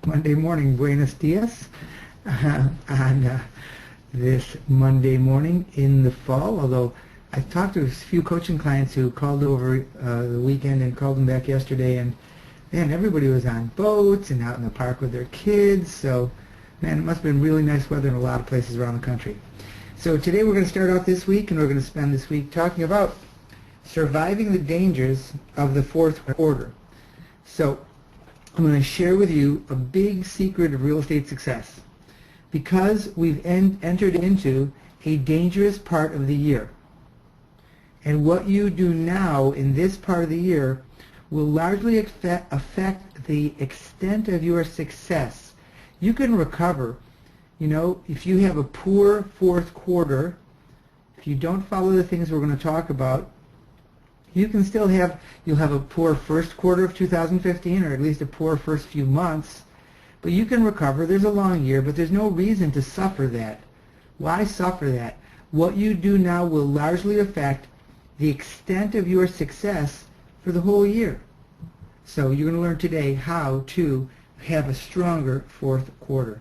Monday morning, buenos dias, on this Monday morning in the fall. Although I talked to a few coaching clients who called over the weekend and called them back yesterday, and man, everybody was on boats and out in the park with their kids. So, man, it must have been really nice weather in a lot of places around the country. So today we're going to start out this week, and we're going to spend this week talking about surviving the dangers of the fourth quarter. So I'm going to share with you a big secret of real estate success. Because we've entered into a dangerous part of the year, and what you do now in this part of the year will largely affect the extent of your success. You can recover, if you have a poor fourth quarter, if you don't follow the things we're going to talk about, you can still you'll have a poor first quarter of 2015, or at least a poor first few months, but you can recover. There's a long year, but there's no reason to suffer that. Why suffer that? What you do now will largely affect the extent of your success for the whole year. So you're going to learn today how to have a stronger fourth quarter.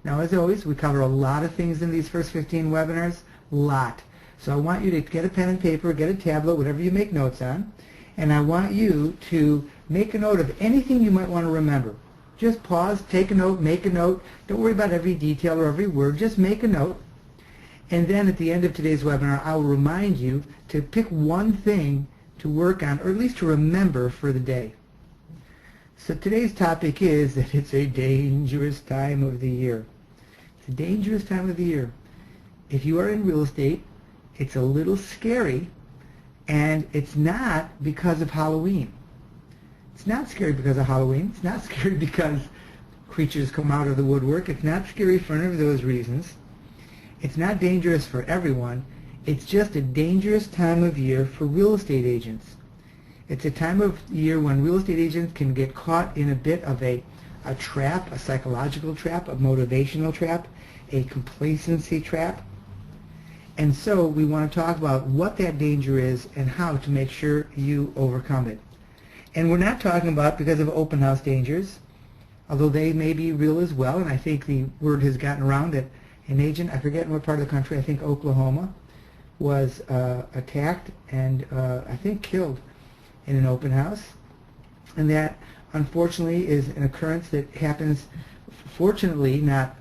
Now, as always, we cover a lot of things in these first 15 webinars, a lot. So I want you to get a pen and paper, get a tablet, whatever you make notes on, and I want you to make a note of anything you might want to remember. Just pause, take a note, make a note. Don't worry about every detail or every word. Just make a note. And then at the end of today's webinar, I'll remind you to pick one thing to work on, or at least to remember for the day. So today's topic is that it's a dangerous time of the year. It's a dangerous time of the year. If you are in real estate, it's a little scary, and it's not because of Halloween. It's not scary because of Halloween. It's not scary because creatures come out of the woodwork. It's not scary for any of those reasons. It's not dangerous for everyone. It's just a dangerous time of year for real estate agents. It's a time of year when real estate agents can get caught in a bit of a trap, a psychological trap, a motivational trap, a complacency trap. And so we want to talk about what that danger is and how to make sure you overcome it. And we're not talking about because of open house dangers, although they may be real as well. And I think the word has gotten around that an agent, I forget in what part of the country, I think Oklahoma, was attacked and I think killed in an open house. And that, unfortunately, is an occurrence that happens, fortunately, not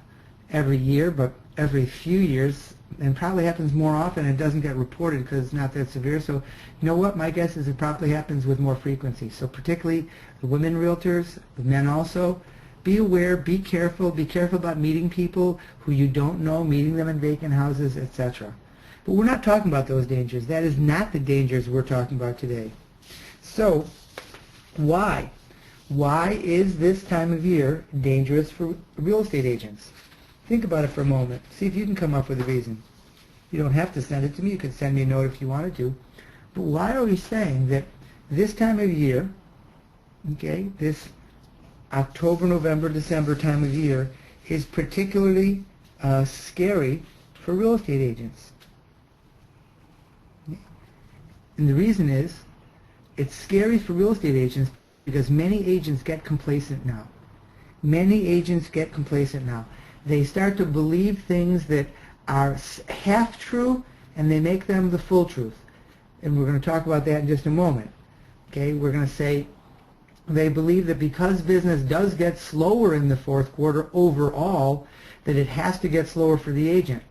every year, but every few years, and probably happens more often and doesn't get reported because it's not that severe. So you know what? My guess is it probably happens with more frequency. So particularly the women realtors, the men also, be aware, be careful about meeting people who you don't know, meeting them in vacant houses, etc. But we're not talking about those dangers. That is not the dangers we're talking about today. So why? Why is this time of year dangerous for real estate agents? Think about it for a moment. See if you can come up with a reason. You don't have to send it to me. You could send me a note if you wanted to. But why are we saying that this time of year, okay, this October, November, December time of year is particularly scary for real estate agents? And the reason is it's scary for real estate agents because many agents get complacent now. Many agents get complacent now. They start to believe things that are half true, and they make them the full truth. And we're going to talk about that in just a moment. Okay, we're going to say they believe that because business does get slower in the fourth quarter overall, that it has to get slower for the agent.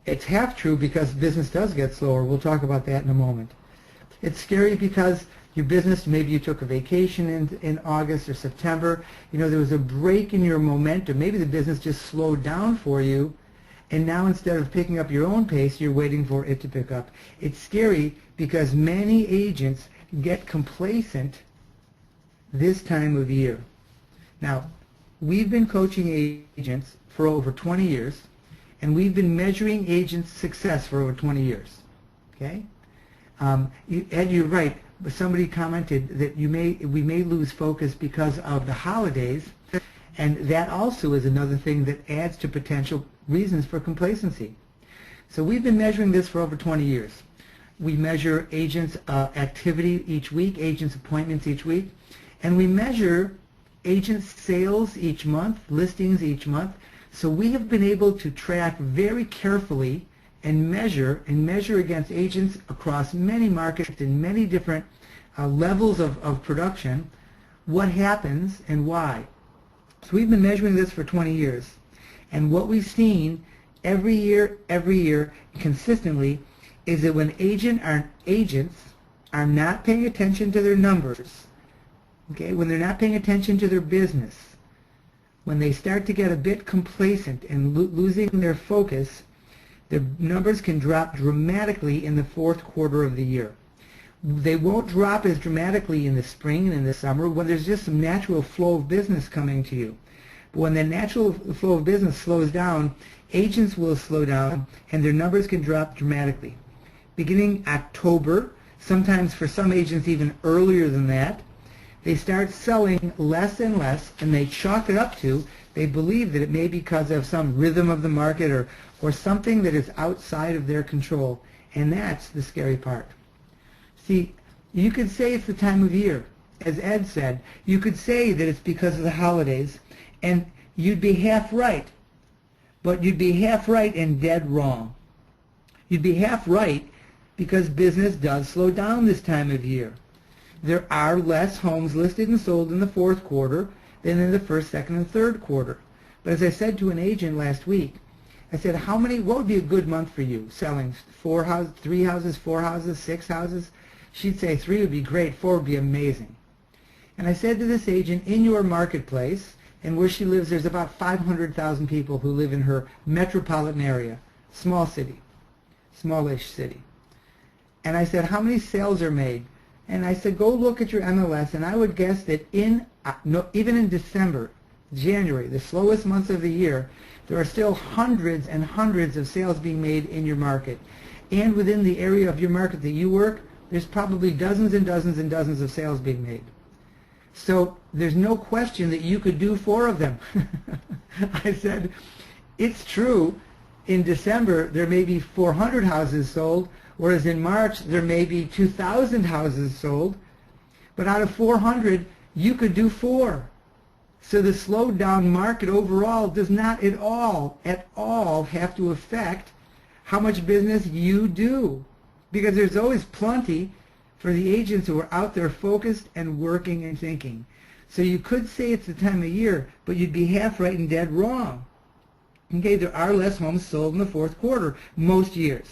It's half true because business does get slower. We'll talk about that in a moment. It's scary because your business, maybe you took a vacation in August or September, there was a break in your momentum. Maybe the business just slowed down for you, and now instead of picking up your own pace, you're waiting for it to pick up. It's scary because many agents get complacent this time of year. Now, we've been coaching agents for over 20 years, and we've been measuring agents' success for over 20 years. Okay? Ed, you're right. But somebody commented that we may lose focus because of the holidays, and that also is another thing that adds to potential reasons for complacency. So we've been measuring this for over 20 years. We measure agents' activity each week, agents' appointments each week, and we measure agent sales each month, listings each month. So we have been able to track very carefully and measure against agents across many markets and many different levels of production, what happens and why. So we've been measuring this for 20 years. And what we've seen every year, consistently, is that when agents are not paying attention to their numbers, okay, when they're not paying attention to their business, when they start to get a bit complacent and losing their focus, their numbers can drop dramatically in the fourth quarter of the year. They won't drop as dramatically in the spring and in the summer when there's just some natural flow of business coming to you. But when the natural flow of business slows down, agents will slow down and their numbers can drop dramatically. Beginning October, sometimes for some agents even earlier than that, they start selling less and less, and they chalk it up to, they believe that it may be because of some rhythm of the market or something that is outside of their control. And that's the scary part. See, you could say it's the time of year. As Ed said, you could say that it's because of the holidays, and you'd be half right. But you'd be half right and dead wrong. You'd be half right because business does slow down this time of year. There are less homes listed and sold in the fourth quarter than in the first, second, and third quarter. But as I said to an agent last week, I said, what would be a good month for you selling? 4 houses, 3 houses, 4 houses, 6 houses? She'd say 3 would be great, 4 would be amazing. And I said to this agent, in your marketplace, and where she lives, there's about 500,000 people who live in her metropolitan area, small city, smallish city. And I said, how many sales are made? And I said, go look at your MLS, and I would guess that even in December, January, the slowest months of the year, there are still hundreds and hundreds of sales being made in your market. And within the area of your market that you work, there's probably dozens and dozens and dozens of sales being made. So there's no question that you could do 4 of them. I said, it's true, in December there may be 400 houses sold, whereas in March there may be 2,000 houses sold, but out of 400 you could do 4. So the slowed down market overall does not at all have to affect how much business you do, because there's always plenty for the agents who are out there focused and working and thinking. So you could say it's the time of year, but you'd be half right and dead wrong. Okay, there are less homes sold in the fourth quarter most years.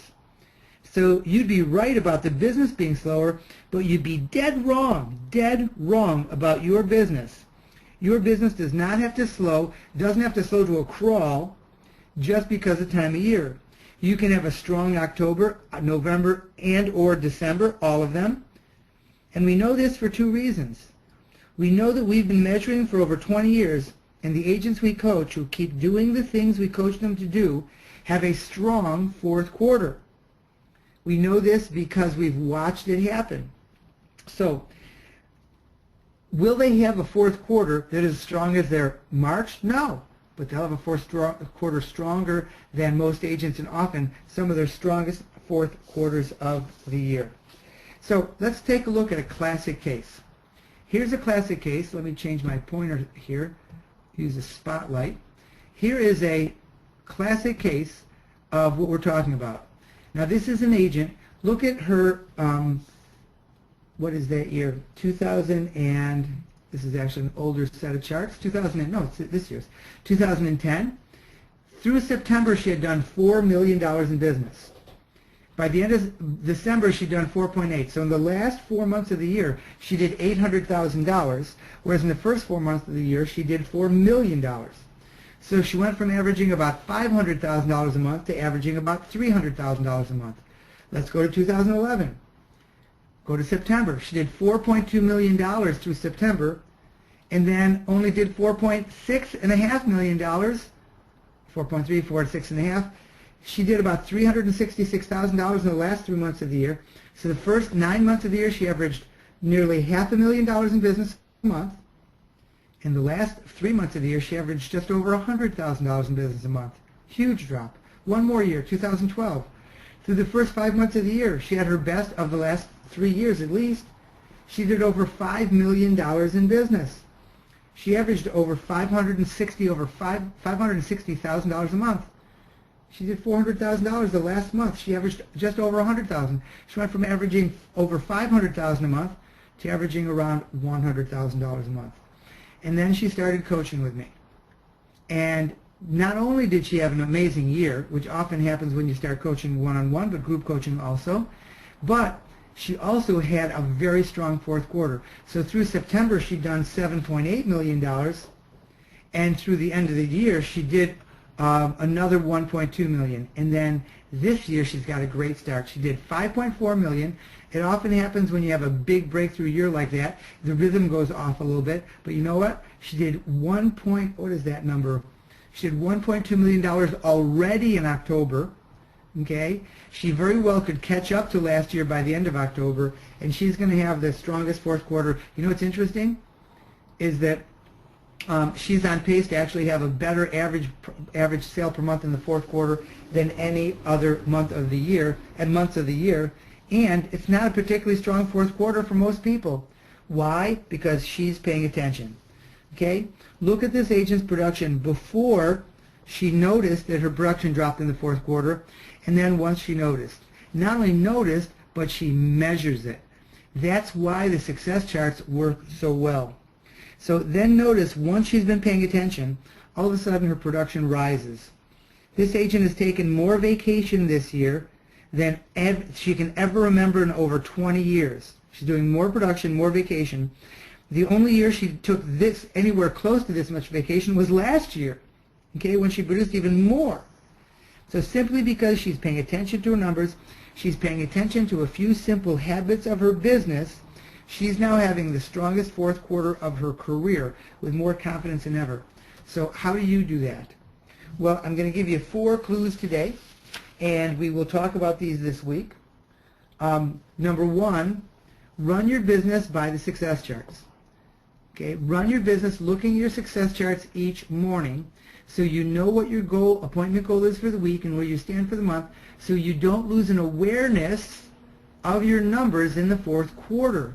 So you'd be right about the business being slower, but you'd be dead wrong about your business. Your business does not have to slow, doesn't have to slow to a crawl just because of time of year. You can have a strong October, November, and or December, all of them. And we know this for 2 reasons. We know that we've been measuring for over 20 years, and the agents we coach who keep doing the things we coach them to do have a strong fourth quarter. We know this because we've watched it happen. So, will they have a fourth quarter that is as strong as their March? No. But they'll have a fourth quarter stronger than most agents, and often some of their strongest fourth quarters of the year. So let's take a look at a classic case. Here's a classic case. Let me change my pointer here. Use a spotlight. Here is a classic case of what we're talking about. Now this is an agent. Look at her, what is that year? 2000 and... This is actually an older set of charts. This year's 2010. Through September, she had done $4 million in business. By the end of December, she'd done 4.8. So in the last 4 months of the year, she did $800,000, whereas in the first 4 months of the year, she did $4 million. So she went from averaging about $500,000 a month to averaging about $300,000 a month. Let's go to 2011. Go to September. She did $4.2 million through September, and then only did $4.6.5 million, 4.3, 4, 6.5. She did about $366,000 in the last 3 months of the year. So the first 9 months of the year, she averaged nearly $500,000 in business a month. In the last 3 months of the year, she averaged just over $100,000 in business a month. Huge drop. One more year, 2012. Through the first 5 months of the year, she had her best of the last 3 years at least. She did over $5 million in business. She averaged over $560,000 a month. She did $400,000 the last month. She averaged just over $100,000. She went from averaging over $500,000 a month to averaging around $100,000 a month. And then she started coaching with me. And not only did she have an amazing year, which often happens when you start coaching one-on-one, but group coaching also, but she also had a very strong fourth quarter. So through September, she'd done $7.8 million, and through the end of the year, she did another $1.2 million. And then this year, she's got a great start. She did $5.4 million. It often happens when you have a big breakthrough year like that. The rhythm goes off a little bit. But you know what? She did what is that number? She did $1.2 million already in October. Okay? She very well could catch up to last year by the end of October, and she's going to have the strongest fourth quarter. You know what's interesting? Is that she's on pace to actually have a better average sale per month in the fourth quarter than any other months of the year, and it's not a particularly strong fourth quarter for most people. Why? Because she's paying attention. Okay? Look at this agent's production before she noticed that her production dropped in the fourth quarter, and then once she noticed. Not only noticed, but she measures it. That's why the success charts work so well. So then notice, once she's been paying attention, all of a sudden her production rises. This agent has taken more vacation this year than she can ever remember in over 20 years. She's doing more production, more vacation. The only year she took this anywhere close to this much vacation was last year, okay, when she produced even more. So simply because she's paying attention to her numbers, she's paying attention to a few simple habits of her business, she's now having the strongest fourth quarter of her career with more confidence than ever. So how do you do that? Well, I'm going to give you 4 clues today, and we will talk about these this week. Number 1, run your business by the success charts. Okay, run your business looking at your success charts each morning so you know what your appointment goal is for the week and where you stand for the month, so you don't lose an awareness of your numbers in the fourth quarter.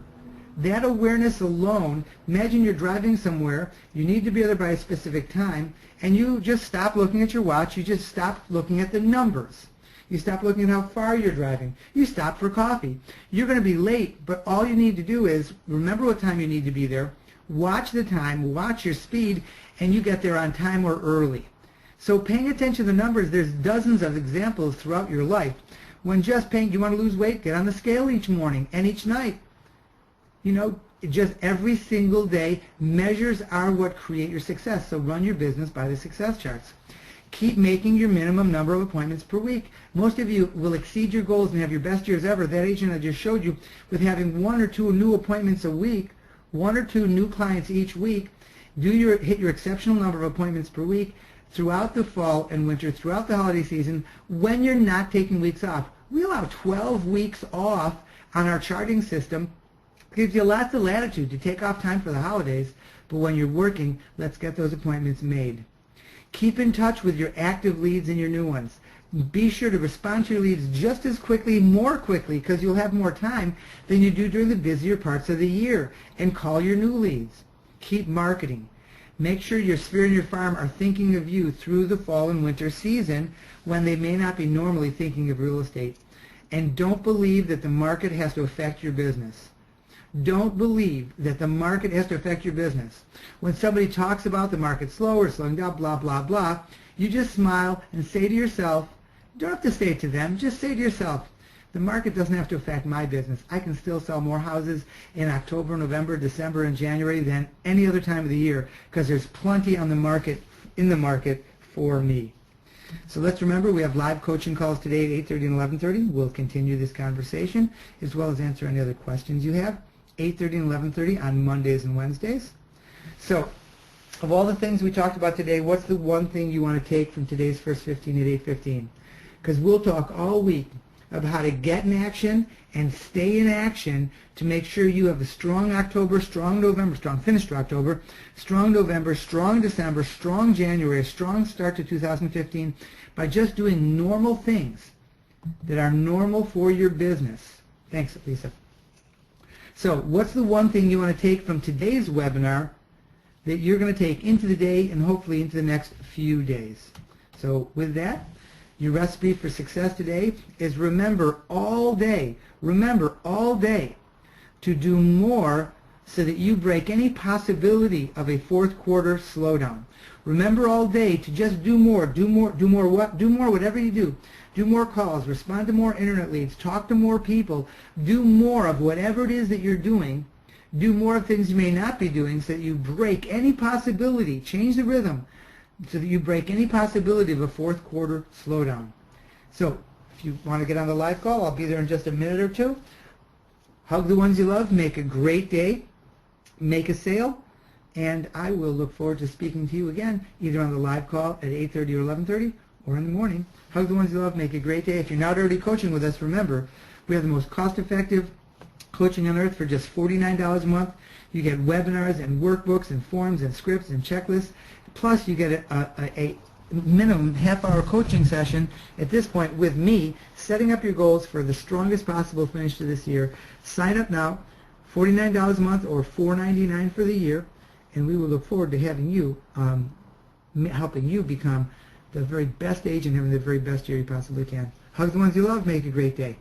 That awareness alone, imagine you're driving somewhere, you need to be there by a specific time, and you just stop looking at your watch, you just stop looking at the numbers. You stop looking at how far you're driving. You stop for coffee. You're going to be late, but all you need to do is remember what time you need to be there, watch the time, watch your speed, and you get there on time or early. So paying attention to the numbers, there's dozens of examples throughout your life. When just you want to lose weight, get on the scale each morning and each night. You know, just every single day, measures are what create your success. So run your business by the success charts. Keep making your minimum number of appointments per week. Most of you will exceed your goals and have your best years ever. That agent I just showed you, with having 1 or 2 new appointments a week, 1 or 2 new clients each week, hit your exceptional number of appointments per week throughout the fall and winter, throughout the holiday season, when you're not taking weeks off. We allow 12 weeks off on our charting system. It gives you lots of latitude to take off time for the holidays, but when you're working, let's get those appointments made. Keep in touch with your active leads and your new ones. Be sure to respond to your leads just as quickly, more quickly, because you'll have more time than you do during the busier parts of the year, and call your new leads. Keep marketing. Make sure your sphere and your farm are thinking of you through the fall and winter season when they may not be normally thinking of real estate. And don't believe that the market has to affect your business. Don't believe that the market has to affect your business. When somebody talks about the market slow or slowing down, blah, blah, blah, you just smile and say to yourself, you don't have to say it to them, just say to yourself, the market doesn't have to affect my business. I can still sell more houses in October, November, December, and January than any other time of the year because there's plenty on the market, in the market for me. So let's remember, we have live coaching calls today at 8:30 and 11:30. We'll continue this conversation as well as answer any other questions you have. 8:30 and 11:30 on Mondays and Wednesdays. So, of all the things we talked about today, what's the one thing you want to take from today's First 15 at 8:15? Because we'll talk all week about how to get in action and stay in action to make sure you have a strong October, strong November, strong finish to October, strong November, strong December, strong January, a strong start to 2015 by just doing normal things that are normal for your business. Thanks, Lisa. So what's the one thing you want to take from today's webinar that you're going to take into the day and hopefully into the next few days. So with that, your recipe for success today is remember all day to do more so that you break any possibility of a fourth quarter slowdown. Remember all day to just do more whatever you do. Do more calls, respond to more internet leads, talk to more people, do more of whatever it is that you're doing. Do more of things you may not be doing so that you break any possibility, change the rhythm, so that you break any possibility of a fourth quarter slowdown. So if you want to get on the live call, I'll be there in just a minute or two. Hug the ones you love, make a great day, make a sale, and I will look forward to speaking to you again, either on the live call at 8:30 or 11:30 or in the morning. Hug the ones you love, make a great day. If you're not already coaching with us, remember, we have the most cost-effective coaching on earth for just $49 a month. You get webinars and workbooks and forms and scripts and checklists. Plus, you get a minimum half-hour coaching session at this point with me, setting up your goals for the strongest possible finish to this year. Sign up now, $49 a month or $4.99 for the year, and we will look forward to having you, helping you become the very best agent, having the very best year you possibly can. Hug the ones you love. Make a great day.